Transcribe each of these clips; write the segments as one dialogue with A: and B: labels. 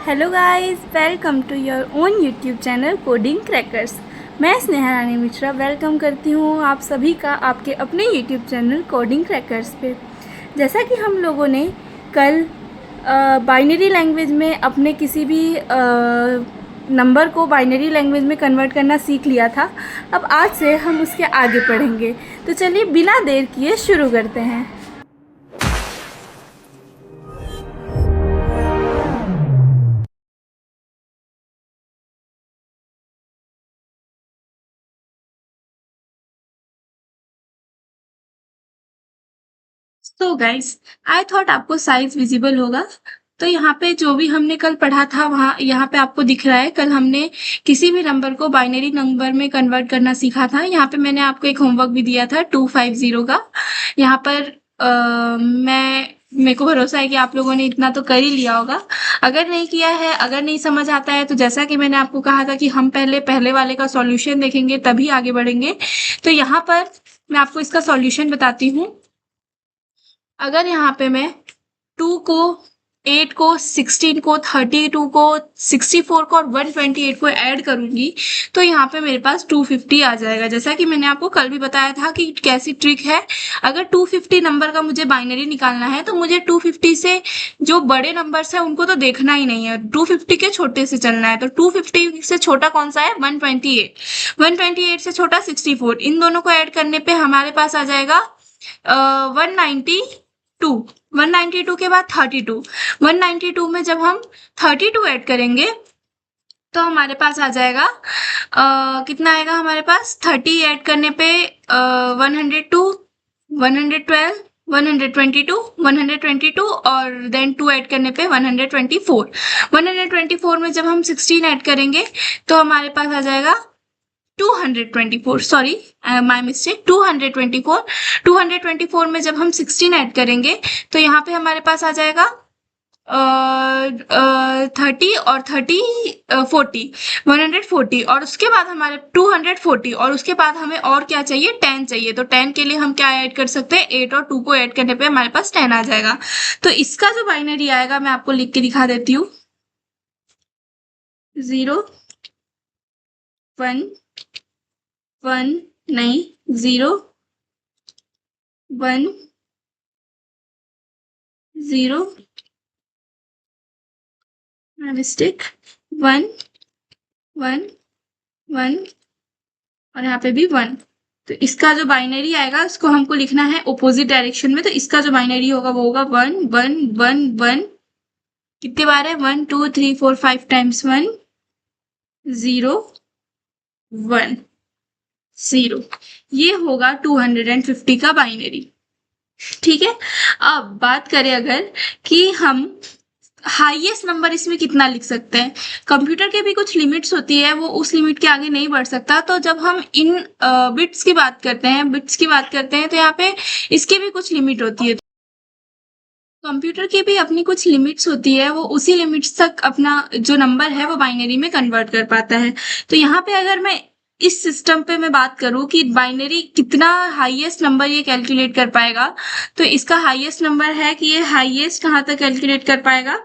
A: Hello guys, welcome to your own YouTube channel coding crackers. मैं Sneha Rani Mishra welcome करती हूँ आप सभी का आपके अपने यूट्यूब चैनल कोडिंग क्रैकर्स पे। जैसा कि हम लोगों ने कल बाइनरी लैंग्वेज में अपने किसी भी नंबर को बाइनरी लैंग्वेज में कन्वर्ट करना सीख लिया था, अब आज से हम उसके आगे पढ़ेंगे। तो चलिए बिना देर किए शुरू करते हैं।
B: तो गाइस, आई थॉट आपको साइज विजिबल होगा। तो यहाँ पे जो भी हमने कल पढ़ा था वहाँ यहाँ पे आपको दिख रहा है। कल हमने किसी भी नंबर को बाइनरी नंबर में कन्वर्ट करना सीखा था। यहाँ पे मैंने आपको एक होमवर्क भी दिया था 250 का। यहाँ पर मेरे को भरोसा है कि आप लोगों ने इतना तो कर ही लिया होगा। अगर नहीं किया है, अगर नहीं समझ आता है, तो जैसा कि मैंने आपको कहा था कि हम पहले वाले का सॉल्यूशन देखेंगे तभी आगे बढ़ेंगे। तो यहाँ पर मैं आपको इसका सॉल्यूशन बताती हूँ। अगर यहाँ पे मैं 2 को, 8 को, 16 को, 32 को, 64 को और 128 को ऐड करूंगी तो यहाँ पे मेरे पास 250 आ जाएगा। जैसा कि मैंने आपको कल भी बताया था कि कैसी ट्रिक है। अगर 250 नंबर का मुझे बाइनरी निकालना है तो मुझे 250 से जो बड़े नंबर्स है उनको तो देखना ही नहीं है, 250 के छोटे से चलना है। तो 250 से छोटा कौन सा है? 128। 128 से छोटा 64। इन दोनों को ऐड करने पे हमारे पास आ जाएगा 192। 192 के बाद 32। 192 में जब हम 32 ऐड करेंगे तो हमारे पास आ जाएगा कितना आएगा हमारे पास? 30 ऐड करने पे 102, 112, 122, 122 और देन 2 ऐड करने पे 124। 124 में जब हम 16 ऐड करेंगे तो हमारे पास आ जाएगा 224। Sorry, my mistake, 224। 224 में जब हम 16 ऐड करेंगे तो यहाँ पे हमारे पास आ जाएगा 30 और 30 40, 140। और उसके बाद हमारे 240 और उसके बाद हमें और क्या चाहिए? 10 चाहिए। तो 10 के लिए हम क्या ऐड कर सकते हैं? 8 और 2 को ऐड करने पे हमारे पास 10 आ जाएगा। तो इसका जो बाइनरी आएगा मैं आपको लिख के दिखा देती हूँ। 0 1 1 नहीं, 0 1 0, मिस्टेक, 1 1 1 और यहाँ पे भी 1। तो इसका जो बाइनरी आएगा उसको हमको लिखना है ऑपोजिट डायरेक्शन में। तो इसका जो बाइनरी होगा वो होगा 1 1 1 1। कितने बार है? 1 2 3 4 5 टाइम्स 1, 0 1 0। ये होगा 250 का बाइनरी। ठीक है। अब बात करें अगर कि हम हाईएस्ट नंबर इसमें कितना लिख सकते हैं। कंप्यूटर के भी कुछ लिमिट्स होती है, वो उस लिमिट के आगे नहीं बढ़ सकता। तो जब हम इन बिट्स की बात करते हैं तो यहाँ पे इसकी भी कुछ लिमिट होती है। कंप्यूटर की भी अपनी कुछ लिमिट्स होती है, वो उसी लिमिट्स तक अपना जो नंबर है वो बाइनरी में कन्वर्ट कर पाता है। तो यहाँ पे अगर मैं इस सिस्टम पे मैं बात करूं कि बाइनरी कितना हाईएस्ट नंबर ये कैलकुलेट कर पाएगा, तो इसका हाईएस्ट नंबर है कि ये हाईएस्ट कहाँ तक कैलकुलेट कर पाएगा?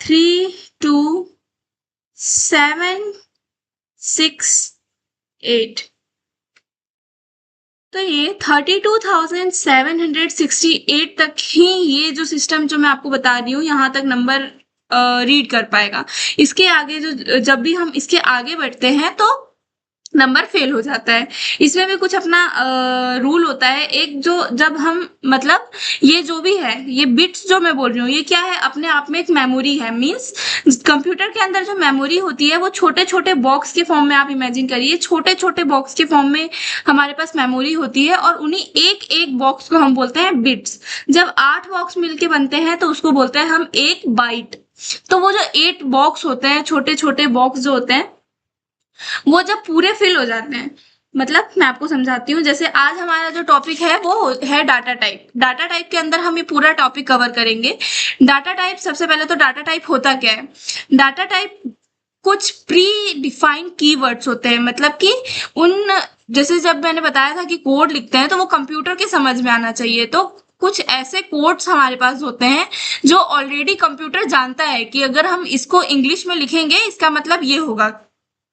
B: 32,768। तो ये 32,768 तक ही ये जो सिस्टम जो मैं आपको बता रही हूँ यहाँ तक नंबर रीड कर पाएगा। इसके आगे जो जब भी हम इसके आगे बढ़ते हैं तो नंबर फेल हो जाता है। इसमें भी कुछ अपना रूल होता है एक, जो जब हम मतलब ये जो भी है, ये बिट्स जो मैं बोल रही हूँ ये क्या है? अपने आप में एक मेमोरी है। मींस कंप्यूटर के अंदर जो मेमोरी होती है वो छोटे छोटे बॉक्स के फॉर्म में, आप इमेजिन करिए छोटे छोटे बॉक्स के फॉर्म में हमारे पास मेमोरी होती है और उन्हीं एक एक बॉक्स को हम बोलते हैं बिट्स। जब 8 बॉक्स मिलके बनते हैं तो उसको बोलते हैं हम एक बाइट। तो वो जो 8 बॉक्स होते हैं, छोटे छोटे बॉक्स जो होते हैं, वो जब पूरे फिल हो जाते हैं, मतलब मैं आपको समझाती हूँ। जैसे आज हमारा जो टॉपिक है वो है डाटा टाइप। डाटा टाइप के अंदर हम ये पूरा टॉपिक कवर करेंगे। डाटा टाइप, सबसे पहले तो डाटा टाइप होता क्या है? डाटा टाइप कुछ प्री डिफाइंड कीवर्ड्स होते हैं, मतलब कि उन, जैसे जब मैंने बताया था कि कोड लिखते हैं तो वो कंप्यूटर के समझ में आना चाहिए। तो कुछ ऐसे कोड्स हमारे पास होते हैं जो ऑलरेडी कंप्यूटर जानता है कि अगर हम इसको इंग्लिश में लिखेंगे इसका मतलब ये होगा।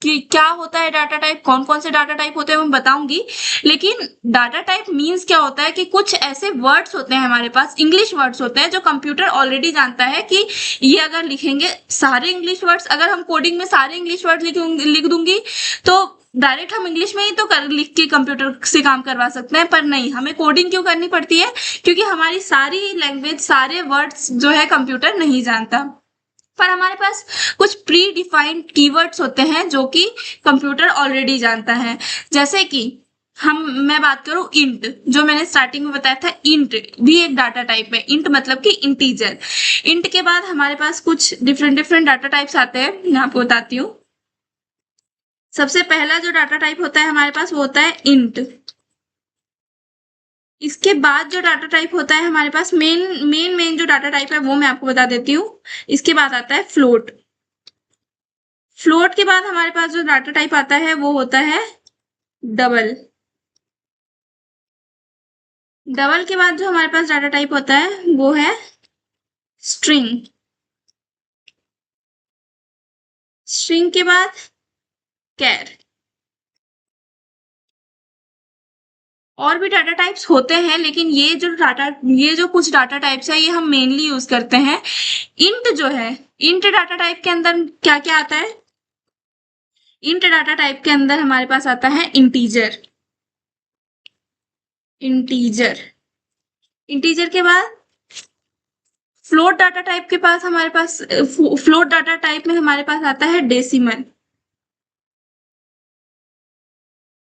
B: कि क्या होता है डाटा टाइप, कौन कौन से डाटा टाइप होते हैं मैं बताऊंगी, लेकिन डाटा टाइप मीन्स क्या होता है कि कुछ ऐसे वर्ड्स होते हैं हमारे पास, इंग्लिश वर्ड्स होते हैं जो कंप्यूटर ऑलरेडी जानता है कि ये अगर लिखेंगे सारे इंग्लिश वर्ड्स, अगर हम कोडिंग में सारे इंग्लिश वर्ड लिख दूंगी तो डायरेक्ट हम इंग्लिश में ही तो लिख के कंप्यूटर से काम करवा सकते हैं, पर नहीं, हमें कोडिंग क्यों करनी पड़ती है, क्योंकि हमारी सारी लैंग्वेज, सारे वर्ड्स जो है कंप्यूटर नहीं जानता। पर हमारे पास कुछ प्री डिफाइंड कीवर्ड्स होते हैं जो कि कंप्यूटर ऑलरेडी जानता है। जैसे कि मैं बात करूं इंट, जो मैंने स्टार्टिंग में बताया था, इंट भी एक डाटा टाइप है। इंट मतलब कि इंटीजर। इंट के बाद हमारे पास कुछ डिफरेंट डाटा टाइप्स आते हैं, मैं आपको बताती हूँ। सबसे पहला जो डाटा टाइप होता है हमारे पास वो होता है इंट। इसके बाद जो डाटा टाइप होता है हमारे पास, मेन जो डाटा टाइप है वो मैं आपको बता देती हूँ। इसके बाद आता है फ्लोट। फ्लोट के बाद हमारे पास जो डाटा टाइप आता है वो होता है डबल। डबल के बाद जो हमारे पास डाटा टाइप होता है वो है स्ट्रिंग। स्ट्रिंग के बाद कैर। और भी डाटा टाइप्स होते हैं, लेकिन ये जो कुछ डाटा टाइप्स है ये हम मेनली यूज करते हैं। इंट जो है, इंट डाटा टाइप के अंदर क्या क्या आता है? इंट डाटा टाइप के अंदर हमारे पास आता है इंटीजर। इंटीजर के बाद फ्लोट डाटा टाइप के पास हमारे पास, फ्लोट डाटा टाइप में हमारे पास आता है डेसिमल।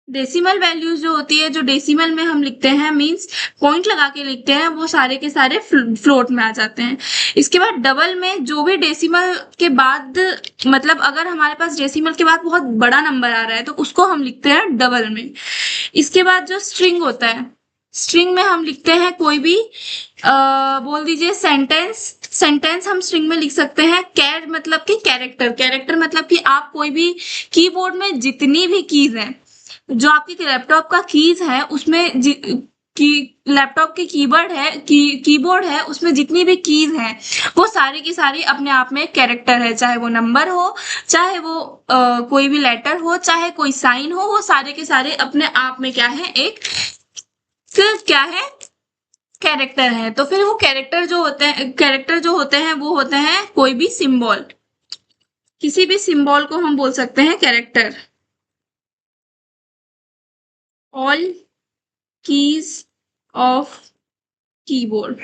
B: डेसिमल वैल्यूज जो होती है, जो डेसिमल में हम लिखते हैं, मींस पॉइंट लगा के लिखते हैं, वो सारे के सारे फ्लोट में आ जाते हैं। इसके बाद डबल में जो भी डेसिमल के बाद, मतलब अगर हमारे पास डेसिमल के बाद बहुत बड़ा नंबर आ रहा है तो उसको हम लिखते हैं डबल में। इसके बाद जो स्ट्रिंग होता है, स्ट्रिंग में हम लिखते हैं कोई भी बोल दीजिए सेंटेंस हम स्ट्रिंग में लिख सकते हैं। कैर मतलब कि कैरेक्टर मतलब कि आप कोई भी कीबोर्ड में जितनी भी कीज हैं, जो आपके लैपटॉप का कीज है उसमें लैपटॉप की कीबोर्ड है उसमें जितनी भी कीज हैं वो सारी की सारी अपने आप में कैरेक्टर है। चाहे वो नंबर हो, चाहे वो कोई भी लेटर हो, चाहे कोई साइन हो, वो सारे के सारे अपने आप में क्या है, एक कैरेक्टर है। तो फिर वो कैरेक्टर जो होते हैं वो होते हैं कोई भी सिंबल। किसी भी सिंबल को हम बोल सकते हैं character. All keys of keyboard.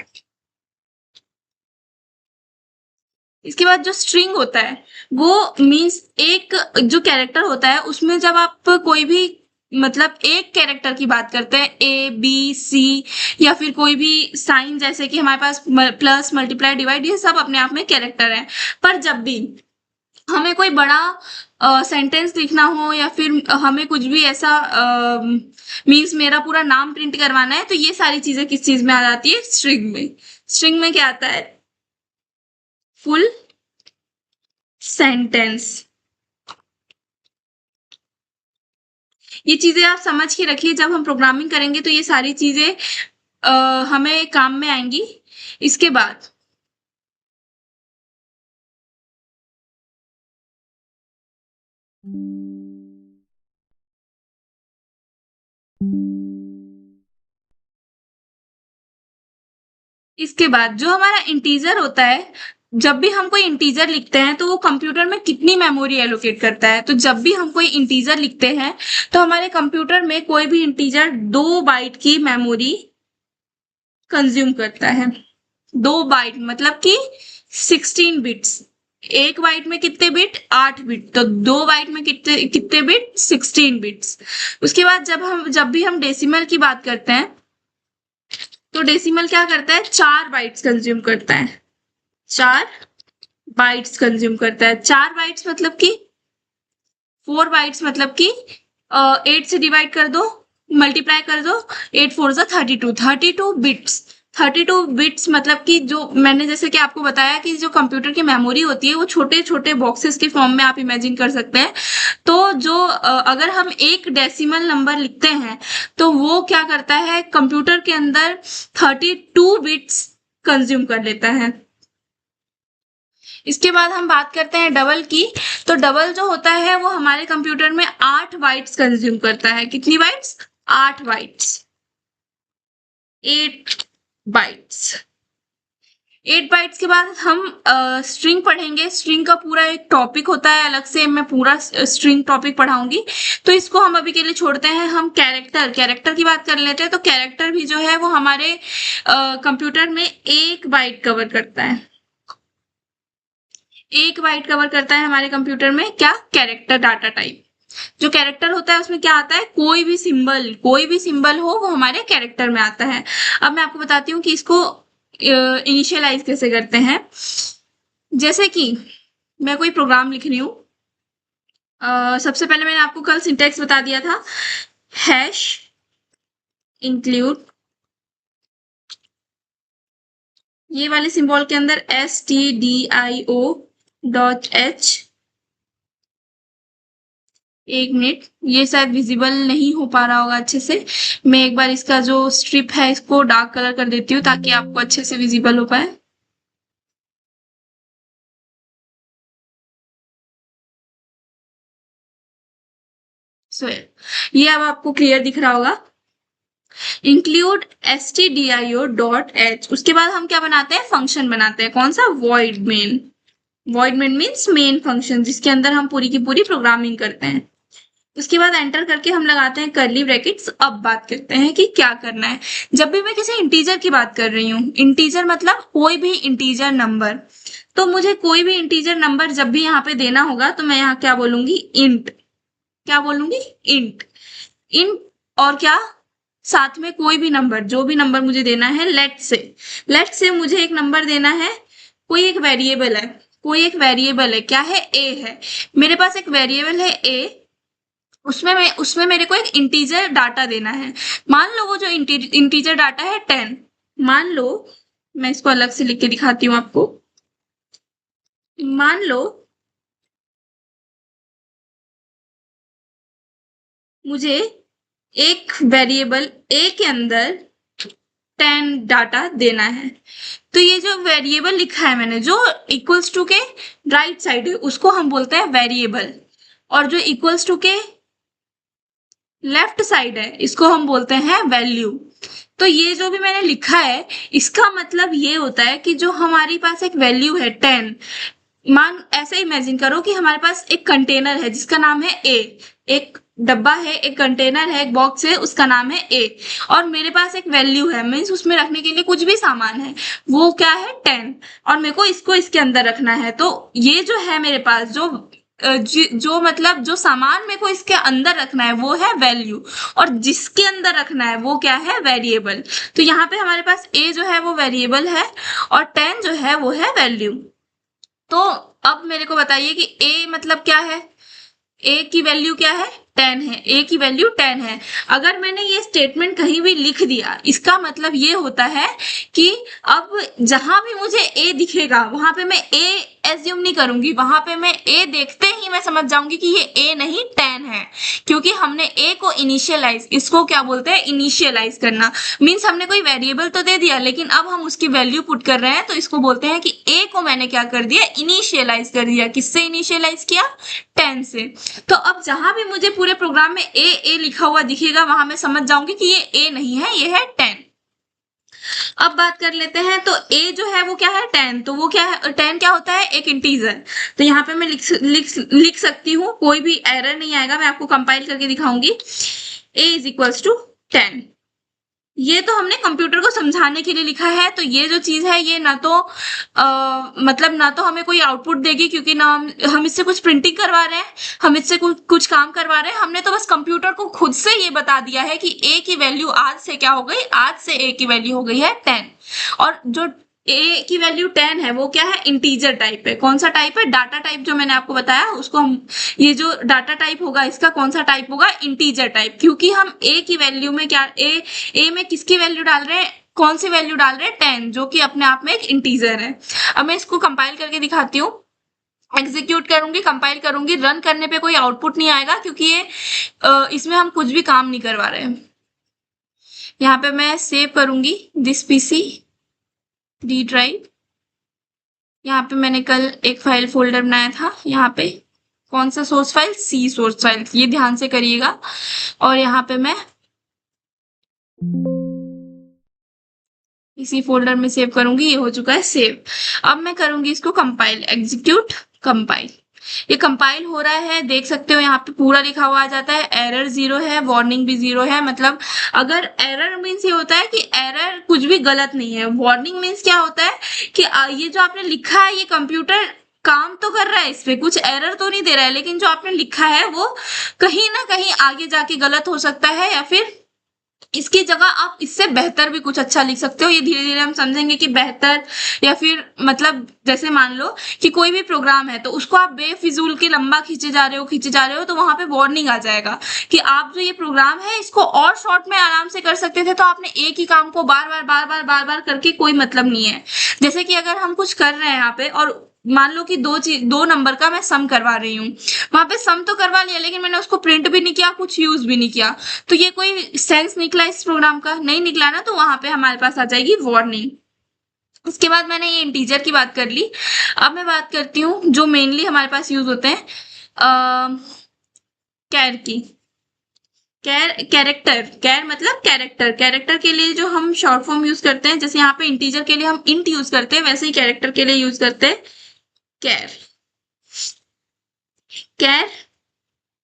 B: इसके बाद जो स्ट्रिंग होता है वो मीन्स एक जो कैरेक्टर होता है उसमें जब आप कोई भी, मतलब एक कैरेक्टर की बात करते हैं, ए बी सी या फिर कोई भी साइन, जैसे कि हमारे पास प्लस, मल्टीप्लाई, डिवाइड, ये सब अपने आप में कैरेक्टर है। पर जब भी हमें कोई बड़ा सेंटेंस लिखना हो या फिर हमें कुछ भी ऐसा मीन्स मेरा पूरा नाम प्रिंट करवाना है, तो ये सारी चीजें किस चीज में आ जाती है? स्ट्रिंग में। स्ट्रिंग में क्या आता है? Full sentence. ये चीजें आप समझ के रखिए, जब हम प्रोग्रामिंग करेंगे तो ये सारी चीजें हमें काम में आएंगी। इसके बाद जो हमारा इंटीजर होता है, जब भी हम कोई इंटीजर लिखते हैं तो वो कंप्यूटर में कितनी मेमोरी एलोकेट करता है? तो जब भी हम कोई इंटीजर लिखते हैं तो हमारे कंप्यूटर में कोई भी इंटीजर 2 बाइट की मेमोरी कंज्यूम करता है। 2 बाइट मतलब कि 16 बिट्स। एक बाइट में कितने बिट? 8 बिट। तो 2 बाइट में कितने बिट? 16 बिट्स। उसके बाद जब भी हम डेसिमल की बात करते हैं तो डेसिमल क्या करता है? 4 बाइट्स कंज्यूम करता है। 4 बाइट्स कंज्यूम करता है। 4 बाइट्स मतलब कि 4 बाइट्स मतलब कि 8 से डिवाइड कर दो, मल्टीप्लाई कर दो, 8 4 जा 32 बिट्स। 32 बिट्स मतलब कि जो मैंने जैसे कि आपको बताया कि जो कंप्यूटर की मेमोरी होती है वो छोटे छोटे बॉक्सेस के फॉर्म में आप इमेजिन कर सकते हैं। तो जो अगर हम एक डेसिमल नंबर लिखते हैं तो वो क्या करता है, कंप्यूटर के अंदर 32 बिट्स कंज्यूम कर लेता है। इसके बाद हम बात करते हैं डबल की। तो डबल जो होता है वो हमारे कंप्यूटर में 8 बाइट्स कंज्यूम करता है। कितनी बाइट्स? 8 बाइट्स। 8 बाइट्स। 8 बाइट्स के बाद हम स्ट्रिंग पढ़ेंगे। स्ट्रिंग का पूरा एक टॉपिक होता है अलग से, मैं पूरा स्ट्रिंग टॉपिक पढ़ाऊंगी, तो इसको हम अभी के लिए छोड़ते हैं। हम कैरेक्टर की बात कर लेते हैं। तो कैरेक्टर भी जो है वो हमारे कंप्यूटर में 1 बाइट कवर करता है। 1 बाइट कवर करता है हमारे कंप्यूटर में क्या? Character data type. जो कैरेक्टर होता है उसमें क्या आता है? कोई भी सिंबल हो वो हमारे कैरेक्टर में आता है। अब मैं आपको बताती हूँ कि इसको इनिशियलाइज कैसे करते हैं। जैसे कि मैं कोई प्रोग्राम लिख रही हूँ, सबसे पहले मैंने आपको कल सिंटैक्स बता दिया था, हैश इंक्लूड, ये वाले सिंबल के अंदर stdio.h। एक मिनट, ये शायद विजिबल नहीं हो पा रहा होगा अच्छे से। मैं एक बार इसका जो स्ट्रिप है इसको डार्क कलर कर देती हूँ ताकि आपको अच्छे से विजिबल हो पाए। सो ये अब आपको क्लियर दिख रहा होगा। Include stdio.h। उसके बाद हम क्या बनाते हैं? फंक्शन बनाते हैं। कौन सा? void main। void main means main function, जिसके अंदर हम पूरी की पूरी प्रोग्रामिंग करते हैं। उसके बाद एंटर करके हम लगाते हैं कर्ली ब्रैकेट्स। अब बात करते हैं कि क्या करना है। जब भी मैं किसी इंटीजर की बात कर रही हूँ, इंटीजर मतलब कोई भी इंटीजर नंबर, तो मुझे कोई भी इंटीजर नंबर जब भी यहाँ पे देना होगा तो मैं यहाँ क्या बोलूंगी? इंट। क्या बोलूंगी? इंट। इंट और क्या? साथ में कोई भी नंबर, जो भी नंबर मुझे देना है, लेट से मुझे एक नंबर देना है। कोई एक वेरिएबल है, क्या है? ए है। मेरे पास एक वेरिएबल है ए, उसमें मेरे को एक इंटीजर डाटा देना है। मान लो वो जो इंटीजर डाटा है 10। मान लो, मैं इसको अलग से लिख के दिखाती हूँ आपको। मान लो मुझे एक वेरिएबल ए के अंदर 10 डाटा देना है। तो ये जो वेरिएबल लिखा है मैंने, जो इक्वल्स टू के राइट साइड है उसको हम बोलते हैं वेरिएबल, और जो इक्वल्स टू के लेफ्ट साइड है इसको हम बोलते हैं वैल्यू। तो ये जो भी मैंने लिखा है इसका मतलब ये होता है कि जो हमारे पास एक वैल्यू है 10, मान ऐसे इमेजिन करो कि हमारे पास एक कंटेनर है जिसका नाम है ए। एक डब्बा है, एक कंटेनर है, एक बॉक्स है, उसका नाम है ए, और मेरे पास एक वैल्यू है, मीन्स उसमें रखने के लिए कुछ भी सामान है, वो क्या है? 10, और मेरे को इसको इसके अंदर रखना है। तो ये जो है मेरे पास जो मतलब जो सामान मेरे को इसके अंदर रखना है वो है वैल्यू, और जिसके अंदर रखना है वो क्या है? वेरिएबल। तो यहाँ पे हमारे पास ए जो है वो वेरिएबल है और 10 जो है वो है वैल्यू। तो अब मेरे को बताइए कि ए मतलब क्या है? ए की वैल्यू क्या है? 10 है। ए की वैल्यू 10 है। अगर मैंने ये स्टेटमेंट कहीं भी लिख दिया, इसका मतलब ये होता है कि अब जहां भी मुझे ए दिखेगा वहां पे मैं ए एज्यूम नहीं करूंगी, वहां पे मैं ए देखते ही मैं समझ जाऊंगी कि ये ए नहीं 10 है, क्योंकि हमने ए को इनिशियलाइज, इसको क्या बोलते हैं? इनिशियलाइज करना। मीन्स हमने कोई वेरिएबल तो दे दिया लेकिन अब हम उसकी वैल्यू पुट कर रहे हैं, तो इसको बोलते हैं कि ए को मैंने क्या कर दिया? इनिशियलाइज कर दिया। किससे इनिशियलाइज किया? 10 से। तो अब जहां भी मुझे पूरे प्रोग्राम में ए लिखा हुआ दिखेगा वहां मैं समझ जाऊंगी कि ये ए नहीं है, ये है 10। अब बात कर लेते हैं, तो ए जो है वो क्या है? 10। तो वो क्या है? 10 क्या होता है? एक इंटीजर। तो यहाँ पे मैं लिख सकती हूँ, कोई भी एरर नहीं आएगा, मैं आपको कंपाइल करके दिखाऊंगी। ए इज इक्वल्स टू 10। ये तो हमने कंप्यूटर को समझाने के लिए लिखा है, तो ये जो चीज है ये ना तो मतलब ना तो हमें कोई आउटपुट देगी, क्योंकि ना हम इससे कुछ प्रिंटिंग करवा रहे हैं, हम इससे कुछ काम करवा रहे हैं। हमने तो बस कंप्यूटर को खुद से ये बता दिया है कि ए की वैल्यू आज से क्या हो गई? आज से ए की वैल्यू हो गई है 10। और जो ए की वैल्यू 10 है वो क्या है? इंटीजर टाइप है। कौन सा टाइप है? डाटा टाइप, जो मैंने आपको बताया उसको हम, ये जो डाटा टाइप होगा इसका कौन सा टाइप होगा? इंटीजर टाइप, क्योंकि हम ए की वैल्यू में क्या, ए में किसकी वैल्यू डाल रहे हैं? कौन सी वैल्यू डाल रहे हैं 10, जो कि अपने आप में एक इंटीजर है। अब मैं इसको कंपाइल करके दिखाती हूँ। एग्जीक्यूट करूंगी, कंपाइल करूंगी, रन करने पे कोई आउटपुट नहीं आएगा क्योंकि ये इसमें हम कुछ भी काम नहीं करवा रहे हैं। यहाँ पे मैं सेव करूंगी दिस पीसी डी ड्राइव। यहाँ पे मैंने कल एक फाइल फोल्डर बनाया था, यहाँ पे कौन सा सोर्स फाइल, सी सोर्स फाइल, ये ध्यान से करिएगा। और यहाँ पे मैं इसी फोल्डर में सेव करूंगी, ये हो चुका है सेव। अब मैं करूंगी इसको कंपाइल, एग्जीक्यूट, कंपाइल। ये कंपाइल हो रहा है, देख सकते हो यहाँ पे पूरा लिखा हुआ आ जाता है, एरर 0 है, वार्निंग भी 0 है। मतलब अगर एरर मीन्स ये होता है कि एरर कुछ भी गलत नहीं है, वार्निंग मीन्स क्या होता है कि ये जो आपने लिखा है ये कंप्यूटर काम तो कर रहा है, इस पे कुछ एरर तो नहीं दे रहा है, लेकिन जो आपने लिखा है वो कहीं ना कहीं आगे जाके गलत हो सकता है, या फिर इसकी जगह आप इससे बेहतर भी कुछ अच्छा लिख सकते हो। ये धीरे धीरे हम समझेंगे कि बेहतर, या फिर मतलब जैसे मान लो कि कोई भी प्रोग्राम है तो उसको आप बेफिजूल के लंबा खींचे जा रहे हो तो वहां पे वार्निंग आ जाएगा कि आप जो ये प्रोग्राम है इसको और शॉर्ट में आराम से कर सकते थे, तो आपने एक ही काम को बार बार करके कोई मतलब नहीं है। जैसे कि अगर हम कुछ कर रहे हैं यहाँ पे और मान लो कि दो नंबर का मैं सम करवा रही हूँ, वहां पे सम तो करवा लिया लेकिन मैंने उसको प्रिंट भी नहीं किया, कुछ यूज भी नहीं किया, तो ये कोई सेंस निकला इस प्रोग्राम का नहीं निकला ना, तो वहां पे हमारे पास आ जाएगी वार्निंग। उसके बाद मैंने ये इंटीजर की बात कर ली। अब मैं बात करती हूँ जो मेनली हमारे पास यूज होते हैं कैर की। कैरेक्टर, कैर मतलब कैरेक्टर, कैरेक्टर के लिए जो हम शॉर्ट फॉर्म यूज करते हैं, जैसे यहाँ पे इंटीजर के लिए हम इंट यूज करते हैं, वैसे ही कैरेक्टर के लिए यूज करते हैं कैर। कैर,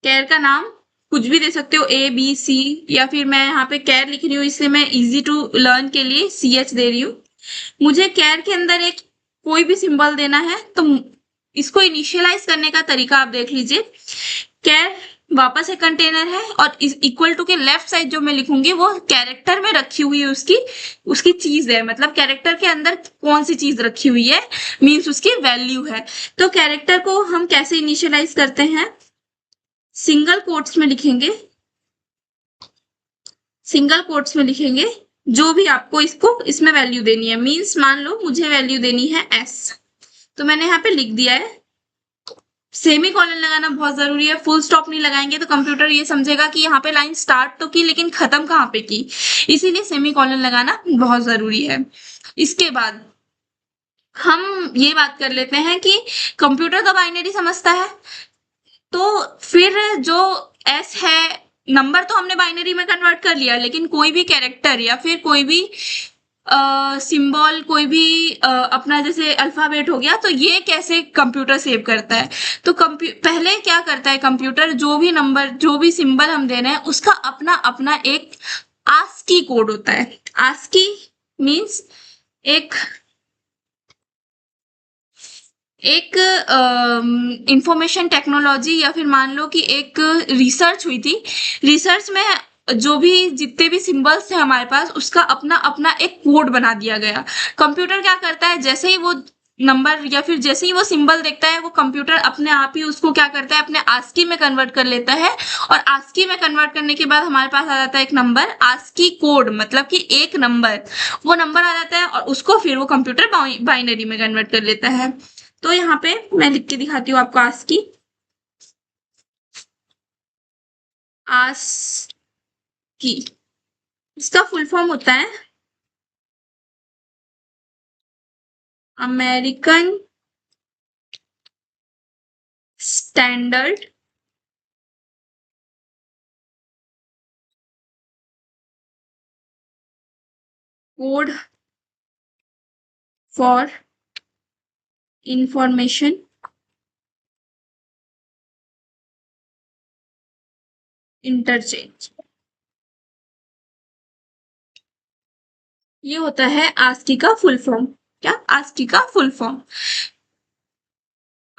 B: कैर का नाम कुछ भी दे सकते हो, ए बी सी, या फिर मैं यहाँ पे कैर लिख रही हूँ, इससे मैं इजी टू लर्न के लिए CH दे रही हूँ। मुझे कैर के अंदर एक कोई भी सिंबल देना है तो इसको इनिशियलाइज करने का तरीका आप देख लीजिए। कैर वापस एक कंटेनर है और इस इक्वल टू के लेफ्ट साइड जो मैं लिखूंगी वो कैरेक्टर में रखी हुई है उसकी चीज है, मतलब कैरेक्टर के अंदर कौन सी चीज रखी हुई है मीन्स उसकी वैल्यू है। तो कैरेक्टर को हम कैसे इनिशियलाइज करते हैं, सिंगल कोट्स में लिखेंगे, सिंगल कोट्स में लिखेंगे जो भी आपको इसको इसमें वैल्यू देनी है। मीन्स मान लो मुझे वैल्यू देनी है S, तो मैंने यहाँ पे लिख दिया है। सेमी कॉलन लगाना बहुत जरूरी है, फुल स्टॉप नहीं लगाएंगे तो कंप्यूटर ये समझेगा कि यहाँ पे लाइन स्टार्ट तो की लेकिन खत्म कहाँ पे की, इसीलिए सेमी कॉलन लगाना बहुत जरूरी है। इसके बाद हम ये बात कर लेते हैं कि कंप्यूटर तो बाइनरी समझता है, तो फिर जो S है, नंबर तो हमने बाइनरी में कन्वर्ट कर लिया, लेकिन कोई भी कैरेक्टर या फिर कोई भी सिंबल, कोई भी अपना जैसे अल्फाबेट हो गया, तो ये कैसे कंप्यूटर सेव करता है। तो पहले क्या करता है कंप्यूटर, जो भी नंबर जो भी सिंबल हम दे रहे हैं उसका अपना अपना एक आस्की कोड होता है। आस्की मीन्स एक इंफॉर्मेशन टेक्नोलॉजी, या फिर मान लो कि एक रिसर्च हुई थी, रिसर्च में जो भी जितने भी सिंबल्स थे हमारे पास उसका अपना अपना एक कोड बना दिया गया। कंप्यूटर क्या करता है, जैसे ही वो नंबर या फिर जैसे ही वो सिंबल देखता है वो कंप्यूटर अपने आप ही उसको क्या करता है, अपने आस्की में कन्वर्ट कर लेता है, और आस्की में कन्वर्ट करने के बाद हमारे पास आ जाता है एक नंबर, आस्की कोड मतलब कि एक नंबर, वो नंबर आ जाता है और उसको फिर वो कंप्यूटर बाइनरी में कन्वर्ट कर लेता है। तो यहाँ पे मैं लिख के दिखाती हूँ आपको आस्की। आस्की इसका फुल फॉर्म होता है American standard code for information interchange. ये होता है आस्की का फुल फॉर्म। क्या, आस्की का फुल फॉर्म।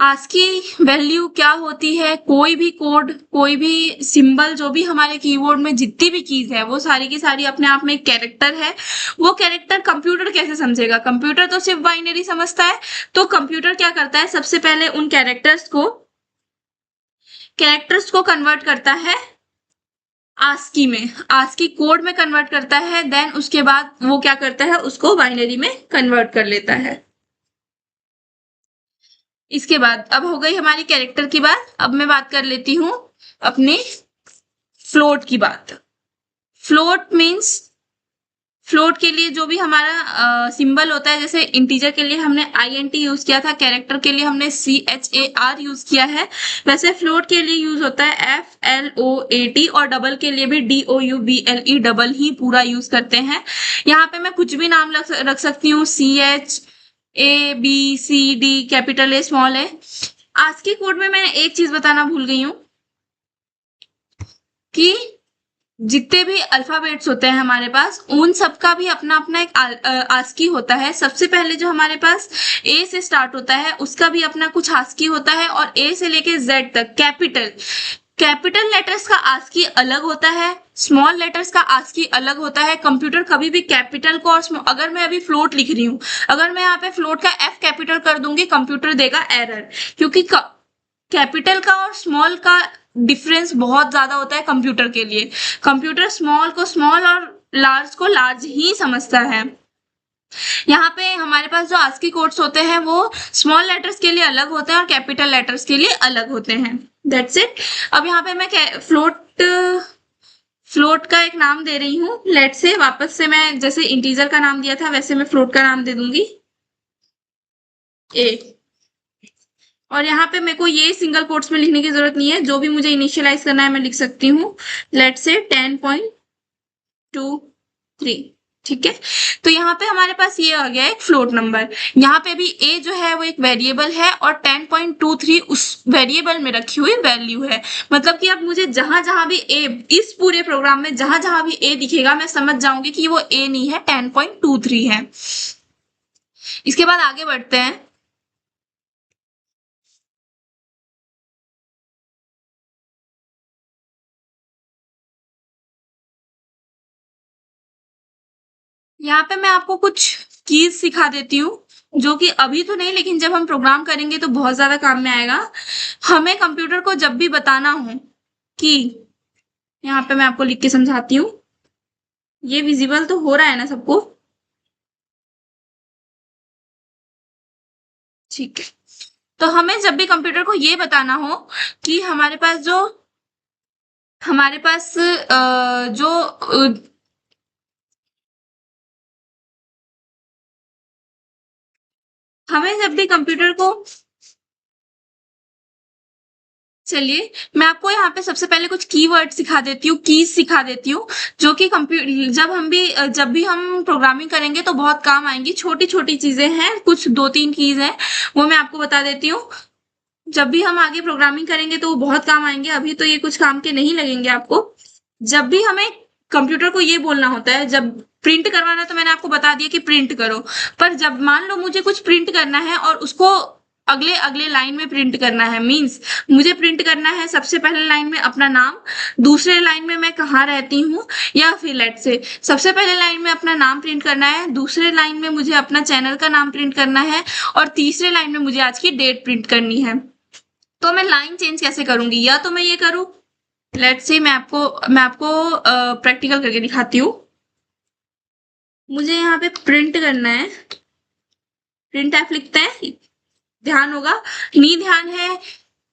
B: आस्की वैल्यू क्या होती है, कोई भी कोड, कोई भी सिंबल, जो भी हमारे कीबोर्ड में जितनी भी कीज है वो सारी की सारी अपने आप में एक कैरेक्टर है। वो कैरेक्टर कंप्यूटर कैसे समझेगा, कंप्यूटर तो सिर्फ बाइनरी समझता है, तो कंप्यूटर क्या करता है, सबसे पहले उन कैरेक्टर्स को कन्वर्ट करता है आस्की में, आस्की कोड में कन्वर्ट करता है, देन उसके बाद वो क्या करता है, उसको बाइनरी में कन्वर्ट कर लेता है। इसके बाद अब हो गई हमारी कैरेक्टर की बात। अब मैं बात कर लेती हूँ अपने फ्लोट की बात। फ्लोट मीन्स फ्लोट के लिए जो भी हमारा सिंबल होता है, जैसे इंटीजर के लिए हमने INT यूज किया था, कैरेक्टर के लिए हमने CHAR यूज किया है, वैसे फ्लोट के लिए यूज होता है FLOAT, और डबल के लिए भी DOUBLE, डबल ही पूरा यूज करते हैं। यहाँ पे मैं कुछ भी नाम रख सकती हूँ, CH ABCD, capital A small A। आज के कोड में मैं एक चीज बताना भूल गई हूँ कि जितने भी अल्फाबेट्स होते हैं हमारे पास, उन सबका भी अपना अपना एक आस्की होता है। सबसे पहले जो हमारे पास ए से स्टार्ट होता है उसका भी अपना कुछ आस्की होता है, और ए से लेके जेड तक कैपिटल लेटर्स का आस्की अलग होता है, स्मॉल लेटर्स का आस्की अलग होता है। कंप्यूटर कभी भी कैपिटल को और अगर मैं अभी फ्लोट लिख रही हूँ, अगर मैं यहाँ पे फ्लोट का F कैपिटल कर दूंगी, कंप्यूटर देगा एरर, क्योंकि कैपिटल का और स्मॉल का डिफरेंस बहुत ज्यादा होता है कंप्यूटर के लिए। कंप्यूटर स्मॉल को स्मॉल और लार्ज को लार्ज ही समझता है। यहाँ पे हमारे पास जो आस्की कोड्स होते हैं वो स्मॉल लेटर्स के लिए अलग होते हैं और कैपिटल लेटर्स के लिए अलग होते हैं। That's it. अब यहाँ पे मैं फ्लोट का एक नाम दे रही हूँ। लेट से वापस से मैं जैसे इंटीजर का नाम दिया था वैसे मैं फ्लोट का नाम दे दूंगी ए। और यहाँ पे मेरे को ये सिंगल कोट्स में लिखने की जरूरत नहीं है, जो भी मुझे इनिशियलाइज करना है मैं लिख सकती हूँ। लेट से 10.23, ठीक है। तो यहाँ पे हमारे पास ये आ गया एक फ्लोट नंबर। यहाँ पे भी ए जो है वो एक वेरिएबल है और 10.23 उस वेरिएबल में रखी हुई वैल्यू है। मतलब कि अब मुझे जहां जहां भी ए, इस पूरे प्रोग्राम में जहां जहां भी ए दिखेगा मैं समझ जाऊंगी कि वो ए नहीं है, 10.23 है। इसके बाद आगे बढ़ते हैं। यहाँ पे मैं आपको कुछ कीज सिखा देती हूँ, जो कि अभी तो नहीं लेकिन जब हम प्रोग्राम करेंगे तो बहुत ज्यादा काम में आएगा। हमें कंप्यूटर को जब भी बताना हो कि, यहाँ पे मैं आपको लिख के समझाती हूँ। ये विजिबल तो हो रहा है ना सबको? ठीक है। तो हमें जब भी कंप्यूटर को ये बताना हो कि हमारे पास जो हमें जब भी कंप्यूटर को, चलिए मैं आपको यहाँ पे सबसे पहले कुछ कीवर्ड सिखा देती हूँ, कीज सिखा देती हूँ, जो कि कंप्यूटर जब भी हम प्रोग्रामिंग करेंगे तो बहुत काम आएंगी। छोटी छोटी चीजें हैं, कुछ 2-3 कीज हैं, वो मैं आपको बता देती हूँ। जब भी हम आगे प्रोग्रामिंग करेंगे तो वो बहुत काम आएंगे, अभी तो ये कुछ काम के नहीं लगेंगे आपको। जब भी हमें कंप्यूटर को ये बोलना होता है, जब प्रिंट करवाना तो मैंने आपको बता दिया कि प्रिंट करो, पर जब मान लो मुझे कुछ प्रिंट करना है और उसको अगले अगले लाइन में प्रिंट करना है, मींस मुझे प्रिंट करना है सबसे पहले लाइन में अपना नाम, दूसरे लाइन में मैं कहाँ रहती हूँ, या फिर लेट से सबसे पहले लाइन में अपना नाम प्रिंट करना है, दूसरे लाइन में मुझे अपना चैनल का नाम प्रिंट करना है, और तीसरे लाइन में मुझे आज की डेट प्रिंट करनी है। तो मैं लाइन चेंज कैसे करूंगी? या तो मैं ये करूँ, लेट्स से मैं आपको प्रैक्टिकल करके दिखाती हूँ। मुझे यहाँ पे प्रिंट करना है, प्रिंट एफ लिखते हैं, ध्यान होगा। नहीं ध्यान है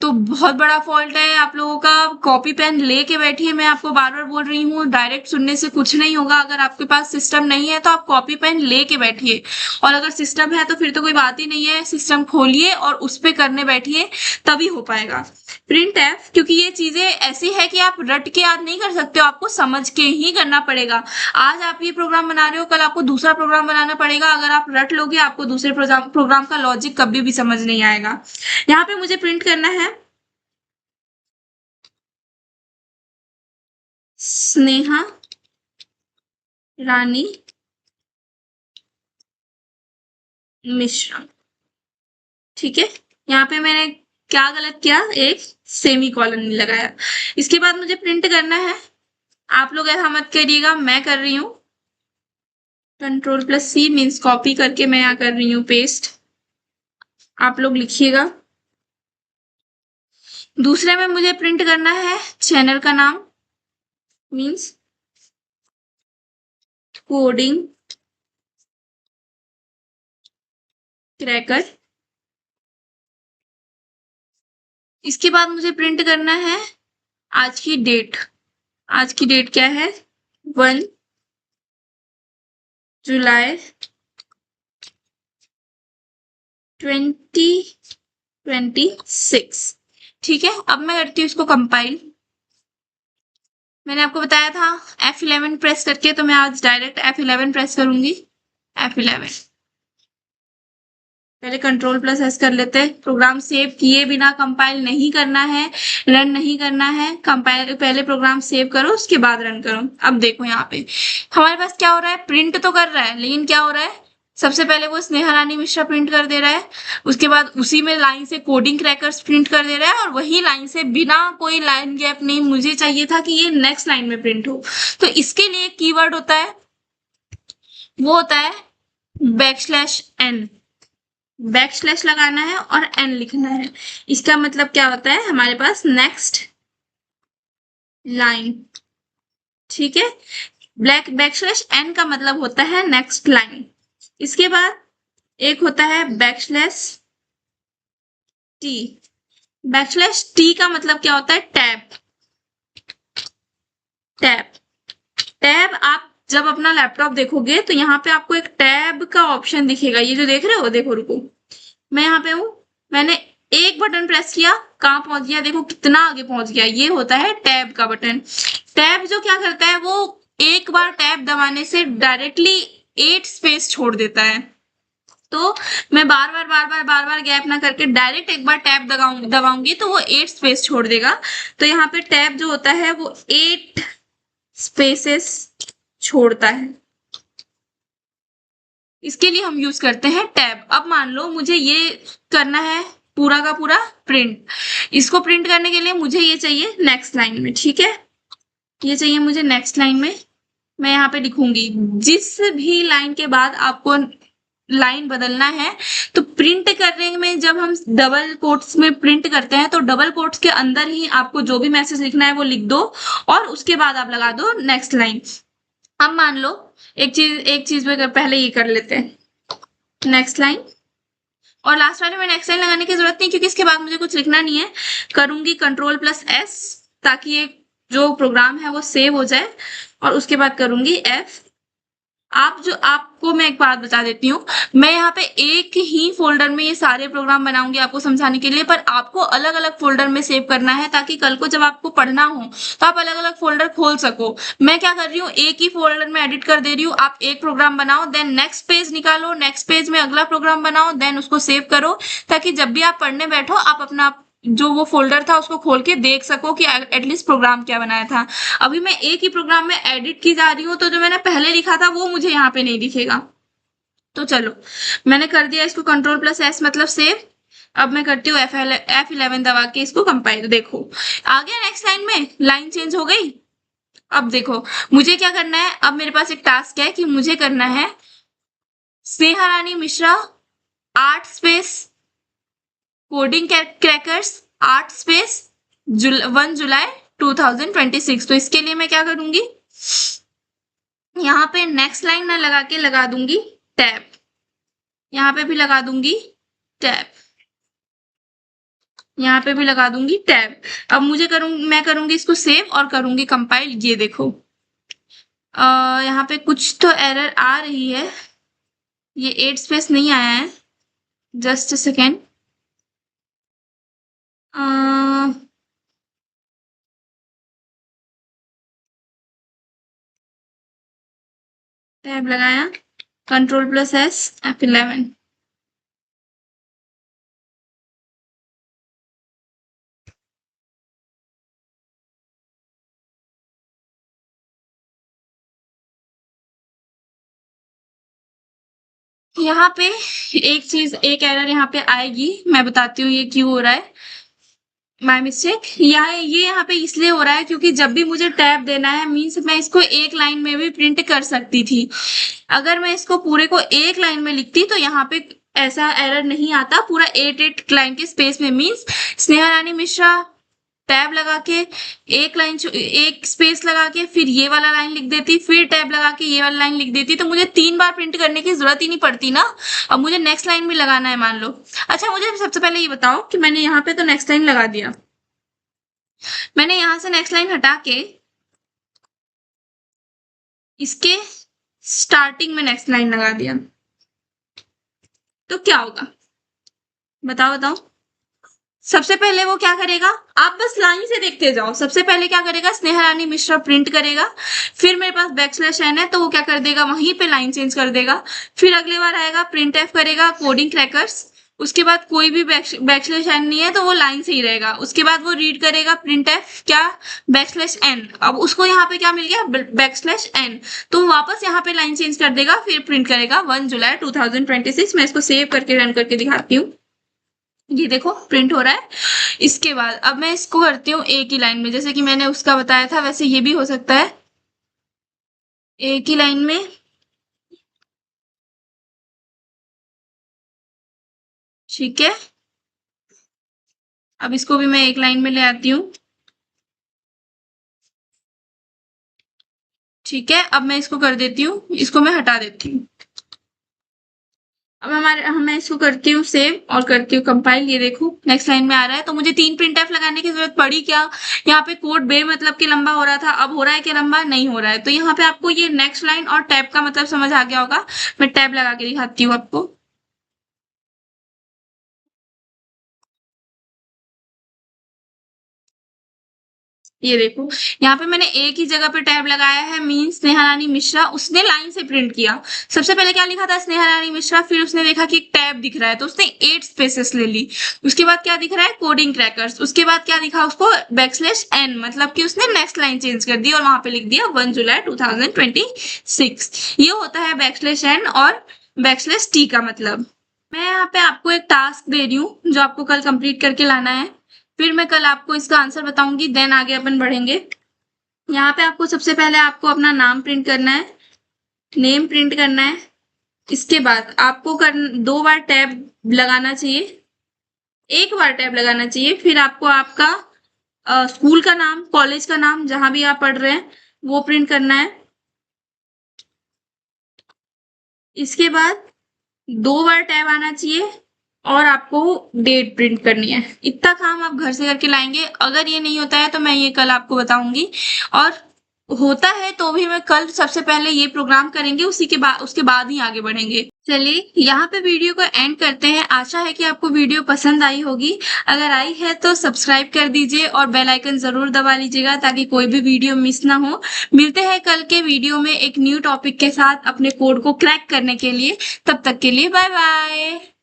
B: तो बहुत बड़ा फॉल्ट है आप लोगों का। कॉपी पेन लेके बैठिए, मैं आपको बार बार बोल रही हूँ, डायरेक्ट सुनने से कुछ नहीं होगा। अगर आपके पास सिस्टम नहीं है तो आप कॉपी पेन लेके बैठिए, और अगर सिस्टम है तो फिर तो कोई बात ही नहीं है, सिस्टम खोलिए और उस पे करने बैठिए, तभी हो पाएगा। प्रिंट एफ, क्योंकि ये चीजें ऐसी है कि आप रट के याद नहीं कर सकते हो, आपको समझ के ही करना पड़ेगा। आज आप ये प्रोग्राम बना रहे हो, कल आपको दूसरा प्रोग्राम बनाना पड़ेगा। अगर आप रट लोगे आपको दूसरे प्रोग्राम का लॉजिक कभी भी समझ नहीं आएगा। यहाँ पे मुझे प्रिंट करना है स्नेहा रानी मिश्रा, ठीक है। यहाँ पे मैंने क्या गलत किया, एक सेमी कॉलन नहीं लगाया। इसके बाद मुझे प्रिंट करना है, आप लोग ऐसा मत करिएगा, मैं कर रही हूँ। Ctrl+C मीन्स कॉपी करके मैं यहाँ कर रही हूँ पेस्ट, आप लोग लिखिएगा। दूसरे में मुझे प्रिंट करना है चैनल का नाम, मीन्स कोडिंग क्रैकर। इसके बाद मुझे प्रिंट करना है आज की डेट। आज की डेट क्या है? 1 जुलाई 2026। ठीक है, अब मैं करती हूँ इसको कंपाइल। मैंने आपको बताया था F11 प्रेस करके, तो मैं आज डायरेक्ट F11 प्रेस करूंगी। F11 पहले कंट्रोल+S कर लेते हैं। प्रोग्राम सेव किए बिना कंपाइल नहीं करना है, रन नहीं करना है। कंपाइल पहले प्रोग्राम सेव करो, उसके बाद रन करो। अब देखो यहाँ पे हमारे पास क्या हो रहा है, प्रिंट तो कर रहा है, लेकिन क्या हो रहा है, सबसे पहले वो स्नेहा रानी मिश्रा प्रिंट कर दे रहा है, उसके बाद उसी में लाइन से कोडिंग क्रैकर्स प्रिंट कर दे रहा है, और वही लाइन से बिना कोई लाइन गैप नहीं, मुझे चाहिए था कि ये नेक्स्ट लाइन में प्रिंट हो। तो इसके लिए कीवर्ड होता है, वो होता है \n। बैकस्लैश लगाना है और n लिखना है। इसका मतलब क्या होता है, हमारे पास नेक्स्ट लाइन। ठीक है, बैकस्लैश n का मतलब होता है नेक्स्ट लाइन। इसके बाद एक होता है \t। \t का मतलब क्या होता है, टैब। टैब टैब आप जब अपना लैपटॉप देखोगे तो यहाँ पे आपको एक टैब का ऑप्शन दिखेगा। ये जो देख रहे हो, देखो रुको, मैं यहाँ पे हूँ, मैंने एक बटन प्रेस किया, कहाँ पहुंच गया, देखो कितना आगे पहुंच गया। ये होता है टैब का बटन। टैब जो क्या करता है, वो एक बार टैब दबाने से डायरेक्टली 8 स्पेस छोड़ देता है। तो मैं बार बार गैप ना करके डायरेक्ट एक बार टैब दबाऊंगी तो वो 8 स्पेस छोड़ देगा। तो यहाँ पे टैब जो होता है वो 8 स्पेसेस छोड़ता है। इसके लिए हम यूज करते हैं टैब। अब मान लो मुझे ये करना है पूरा का पूरा प्रिंट। इसको प्रिंट करने के लिए मुझे ये चाहिए नेक्स्ट लाइन में। ठीक है, ये चाहिए मुझे नेक्स्ट लाइन में। मैं यहाँ पे लिखूंगी, जिस भी लाइन के बाद आपको लाइन बदलना है, तो प्रिंट करने में जब हम डबल कोट्स में प्रिंट करते हैं तो डबल कोट्स के अंदर ही आपको जो भी मैसेज लिखना है वो लिख दो, और उसके बाद आप लगा दो नेक्स्ट लाइन। अब मान लो एक चीज में पहले ये कर लेते हैं, नेक्स्ट लाइन, और लास्ट वाले में नेक्स्ट लाइन लगाने की जरूरत नहीं, क्योंकि इसके बाद मुझे कुछ लिखना नहीं है। करूंगी कंट्रोल+S ताकि ये जो प्रोग्राम है वो सेव हो जाए, और उसके बाद करूंगी F। आपको मैं एक बात बता देती हूँ, मैं यहाँ पे एक ही फोल्डर में ये सारे प्रोग्राम बनाऊंगी आपको समझाने के लिए, पर आपको अलग अलग फोल्डर में सेव करना है, ताकि कल को जब आपको पढ़ना हो तो आप अलग अलग फोल्डर खोल सको। मैं क्या कर रही हूँ, एक ही फोल्डर में एडिट कर दे रही हूँ। आप एक प्रोग्राम बनाओ, देन नेक्स्ट पेज निकालो, नेक्स्ट पेज में अगला प्रोग्राम बनाओ, देन उसको सेव करो, ताकि जब भी आप पढ़ने बैठो आप अपना जो वो फोल्डर था उसको खोल के देख सको कि एटलीस्ट प्रोग्राम क्या बनाया था। अभी मैं एक ही प्रोग्राम में एडिट की जा रही हूँ, तो जो मैंने पहले लिखा था वो मुझे यहाँ पे नहीं दिखेगा। तो चलो, मैंने कर दिया इसको कंट्रोल+S मतलब सेव। अब मैं करती हूँ F11 दबा के इसको कंपाइल। देखो आ गया नेक्स्ट लाइन में, लाइन चेंज हो गई। अब देखो मुझे क्या करना है, अब मेरे पास एक टास्क है कि मुझे करना है Sneha Rani Mishra 8 space coding crackers 8 space 1 जुलाई 2026। तो इसके लिए मैं क्या करूंगी, यहाँ पे नेक्स्ट लाइन ना लगा के लगा दूंगी टैब, यहाँ पे भी लगा दूंगी टैब, यहाँ पे भी लगा दूंगी टैब। अब मैं करूंगी इसको सेव और करूंगी कंपाइल। ये देखो यहाँ पे कुछ तो एरर आ रही है, ये 8 स्पेस नहीं आया है, जस्ट अ सेकेंड। टैब लगाया, कंट्रोल+S F11। यहाँ पे एक एरर यहाँ पे आएगी, मैं बताती हूँ ये क्यों हो रहा है। माय मिस्टेक, ये यहाँ पे इसलिए हो रहा है क्योंकि जब भी मुझे टैब देना है, मीन्स मैं इसको एक लाइन में भी प्रिंट कर सकती थी। अगर मैं इसको पूरे को एक लाइन में लिखती तो यहाँ पे ऐसा एरर नहीं आता, पूरा 8 लाइन के स्पेस में। मीन्स स्नेहा रानी मिश्रा टैब लगा के एक स्पेस लगा के फिर ये वाला लाइन लिख देती, फिर टैब लगा के ये वाला लाइन लिख देती, तो मुझे 3 बार प्रिंट करने की जरूरत ही नहीं पड़ती ना। अब मुझे नेक्स्ट लाइन भी लगाना है मान लो। अच्छा मुझे सबसे पहले ये बताओ कि मैंने यहाँ पे तो नेक्स्ट लाइन लगा दिया, मैंने यहाँ से नेक्स्ट लाइन हटा के इसके स्टार्टिंग में नेक्स्ट लाइन लगा दिया, तो क्या होगा बताओ बताओ। सबसे पहले वो क्या करेगा, आप बस लाइन से देखते जाओ। सबसे पहले क्या करेगा, स्नेहा रानी मिश्रा प्रिंट करेगा, फिर मेरे पास बैकस्लैश एन है तो वो क्या कर देगा, वहीं पे लाइन चेंज कर देगा। फिर अगली बार आएगा प्रिंट एफ करेगा, कोडिंग क्रैकर्स, उसके बाद कोई भी बैकस्लैश एन नहीं है तो वो लाइन से ही रहेगा। उसके बाद वो रीड करेगा प्रिंट एफ क्या, बैकस्लैश एन, अब उसको यहाँ पे क्या मिल गया, बैकस्लैश एन, तो वापस यहाँ पे लाइन चेंज कर देगा, फिर प्रिंट करेगा 1 जुलाई 2026। मैं इसको सेव करके रन करके दिखाती हूँ। ये देखो प्रिंट हो रहा है। इसके बाद अब मैं इसको करती हूँ एक ही लाइन में, जैसे कि मैंने उसका बताया था वैसे ये भी हो सकता है एक ही लाइन में। ठीक है, अब इसको भी मैं एक लाइन में ले आती हूँ। ठीक है, अब मैं इसको कर देती हूँ, इसको मैं हटा देती हूँ। अब मैं इसको करती हूँ सेव और करती हूँ कंपाइल। ये देखो नेक्स्ट लाइन में आ रहा है, तो मुझे 3 प्रिंट एफ लगाने की जरूरत पड़ी क्या, यहाँ पे कोड बे मतलब के लंबा हो रहा था, अब हो रहा है कि लंबा नहीं हो रहा है। तो यहाँ पे आपको ये नेक्स्ट लाइन और टैब का मतलब समझ आ गया होगा। मैं टैब लगा के दिखाती हूँ आपको। ये देखो यहाँ पे मैंने एक ही जगह पे टैब लगाया है, मीन स्नेहा रानी मिश्रा, उसने लाइन से प्रिंट किया। सबसे पहले क्या लिखा था, स्नेहा रानी मिश्रा, फिर उसने देखा कि एक टैब दिख रहा है तो उसने 8 स्पेसेस ले ली। उसके बाद क्या दिख रहा है, कोडिंग क्रैकर्स, उसके बाद क्या दिखा उसको, बैकस्लैश एन, मतलब कि उसने नेक्स्ट लाइन चेंज कर दी और वहां पे लिख दिया 1 जुलाई 2026। ये होता है बैकस्लैश एन और बैकस्लैश टी का मतलब। मैं यहाँ पे आपको एक टास्क दे रही हूँ जो आपको कल कंप्लीट करके लाना है, फिर मैं कल आपको इसका आंसर बताऊंगी, देन आगे अपन बढ़ेंगे। यहाँ पे आपको सबसे पहले आपको अपना नाम प्रिंट करना है, नेम प्रिंट करना है। इसके बाद आपको 2 बार टैब लगाना चाहिए, 1 बार टैब लगाना चाहिए, फिर आपको आपका स्कूल का नाम, कॉलेज का नाम, जहां भी आप पढ़ रहे हैं वो प्रिंट करना है। इसके बाद 2 बार टैब आना चाहिए और आपको डेट प्रिंट करनी है। इतना काम आप घर से करके लाएंगे। अगर ये नहीं होता है तो मैं ये कल आपको बताऊंगी, और होता है तो भी मैं कल सबसे पहले ये प्रोग्राम करेंगे, उसके बाद ही आगे बढ़ेंगे। चलिए यहाँ पे वीडियो को एंड करते हैं। आशा है कि आपको वीडियो पसंद आई होगी। अगर आई है तो सब्सक्राइब कर दीजिए और बेल आइकन जरूर दबा लीजिएगा ताकि कोई भी वीडियो मिस ना हो। मिलते हैं कल के वीडियो में एक न्यू टॉपिक के साथ अपने कोड को क्रैक करने के लिए। तब तक के लिए बाय बाय।